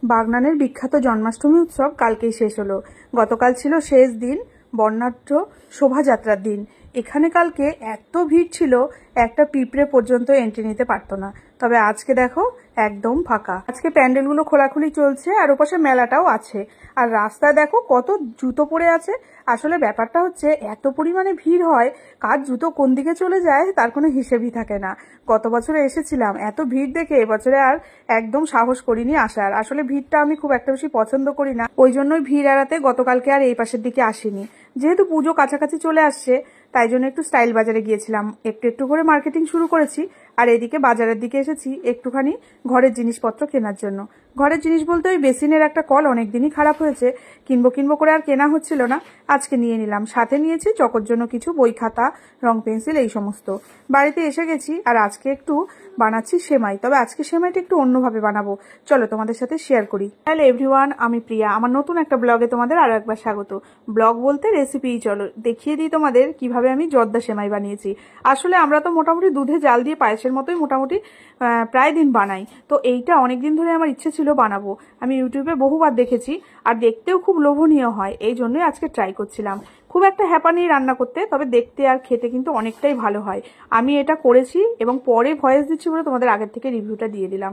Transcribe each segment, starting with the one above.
বাগনানের বিখ্যাত জন্মাষ্টমী উৎসব কালকেই শেষ হলো। গতকাল ছিল শেষ দিন, বর্ণাঢ্য শোভাযাত্রার দিন। এখানে কালকে এত ভিড় ছিল, একটা পিঁপড়ে পর্যন্ত এন্ট্রি নিতে পারতো না। তবে আজকে দেখো একদম ফাঁকা। আজকে প্যান্ডেলগুলো খোলাখুলি চলছে, আর ওপাশে মেলাটাও আছে। আর রাস্তায় দেখো কত জুতো পড়ে আছে। আসলে ব্যাপারটা হচ্ছে এত পরিমাণে ভিড় হয়, কার জুতো কোন দিকে চলে যায় তার কোনো হিসেবই থাকে না। গত বছরে এসেছিলাম, এত ভিড় দেখে এবছরে আর একদম সাহস করিনি আসার। আসলে ভিড়টা আমি খুব একটা বেশি পছন্দ করি না, ওই জন্যই ভিড় এড়াতে গতকালকে আর এই পাশের দিকে আসিনি। যেহেতু পুজো কাছাকাছি চলে আসছে, তাই জন্য একটু স্টাইল বাজারে গিয়েছিলাম, একটু একটু করে মার্কেটিং শুরু করেছি। আর এদিকে বাজারের দিকে এসেছি একটুখানি ঘরের জিনিসপত্র কেনার জন্য। ঘরের জিনিস বলতে ওই বেসিনের একটা কল অনেকদিনই খারাপ হয়েছে, কিনবো করে আর কেনা হচ্ছিল না। আজকে নিয়ে নিলাম। সাথে নিয়েছি চকোর জন্য কিছু বই, খাতা, রং পেন্সিল, এই সমস্ত। বাড়িতে এসে গেছি, আর আজকে একটু বানাচ্ছি সেমাই। তবে আজকে সেমাইটা একটু অন্যভাবে বানাবো, চলো তোমাদের সাথে শেয়ার করি। হ্যালো এভরিওয়ান, আমি প্রিয়া। আমার নতুন একটা ব্লগে তোমাদের আরো একবার স্বাগত। ব্লগ বলতে রেসিপি, চলো দেখিয়ে দিই তোমাদের কিভাবে আমি জর্দা সেমাই বানিয়েছি। আসলে আমরা তো মোটামুটি দুধে জাল দিয়ে পায়েসের মতোই মোটামুটি প্রায় দিন বানাই। তো এইটা অনেকদিন ধরে আমার ইচ্ছে ছিল বানাবো। আমি ইউটিউবে বহুবার দেখেছি, আর দেখতেও খুব লোভনীয় হয়, এই জন্যই আজকে ট্রাই করছিলাম। খুব একটা হ্যাপা নেই রান্না করতে, তবে দেখতে আর খেতে কিন্তু অনেকটাই ভালো হয়। আমি এটা করেছি এবং পরে ভয়েস দিচ্ছি বলে তোমাদের আগের থেকে রিভিউটা দিয়ে দিলাম।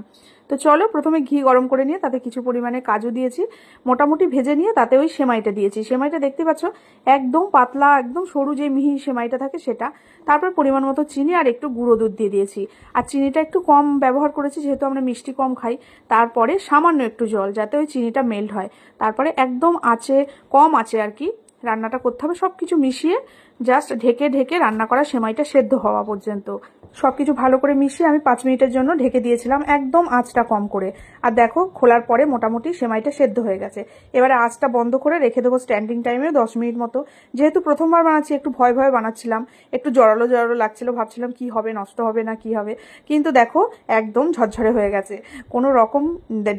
তো চলো, প্রথমে ঘি গরম করে নিয়ে তাতে কিছু পরিমাণে কাজু দিয়েছি, মোটামুটি ভেজে নিয়ে তাতে ওই সেমাইটা দিয়েছি। সেমাইটা দেখতে পাচ্ছ একদম পাতলা, একদম সরু যে মিহি সেমাইটা থাকে সেটা। তারপর পরিমাণ মতো চিনি আর একটু গুঁড়ো দুধ দিয়ে দিয়েছি। আর চিনিটা একটু কম ব্যবহার করেছি, যেহেতু আমরা মিষ্টি কম খাই। তারপরে সামান্য একটু জল, যাতে ওই চিনিটা মেল্ট হয়। তারপরে একদম আঁচে, কম আঁচে আর কি রান্নাটা করতে হবে। সবকিছু মিশিয়ে জাস্ট ঢেকে ঢেকে রান্না করা, সেমাইটা সেদ্ধ হওয়া পর্যন্ত সবকিছু ভালো করে মিশিয়ে আমি 5 মিনিটের জন্য ঢেকে দিয়েছিলাম, একদম আঁচটা কম করে। আর দেখো খোলার পরে মোটামুটি সেমাইটা সেদ্ধ হয়ে গেছে। এবারে আঁচটা বন্ধ করে রেখে দেবো স্ট্যান্ডিং টাইমে 10 মিনিট মতো। যেহেতু প্রথমবার বানাচ্ছি, একটু ভয় ভয়ে বানাচ্ছিলাম, একটু জড়ালো জড়ালো লাগছিল, ভাবছিলাম কি হবে, নষ্ট হবে না কি হবে। কিন্তু দেখো একদম ঝরঝরে হয়ে গেছে, কোনো রকম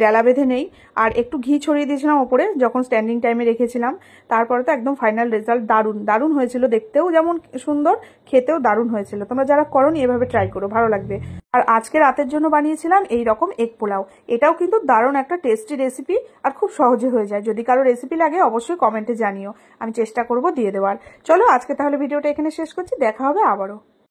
ডেলা বেঁধে নেই। আর একটু ঘি ছড়িয়ে দিয়েছিলাম ওপরে যখন স্ট্যান্ডিং টাইমে রেখেছিলাম। তারপরে তো একদম ফাইনাল রেজাল্ট দারুণ দারুণ হয়েছিল, দেখতেও যেমন সুন্দর, খেতেও দারুণ হয়েছিল। তোমরা যারা করোনি এভাবে ট্রাই করো, ভালো লাগবে। আর আজকে রাতের জন্য বানিয়েছিলাম এই রকম এগ পোলাও। এটাও কিন্তু দারুণ একটা টেস্টি রেসিপি, আর খুব সহজে হয়ে যায়। যদি কারো রেসিপি লাগে অবশ্যই কমেন্টে জানিও, আমি চেষ্টা করব দিয়ে দেওয়ার। চলো আজকে তাহলে ভিডিওটা এখানে শেষ করছি, দেখা হবে আবারও।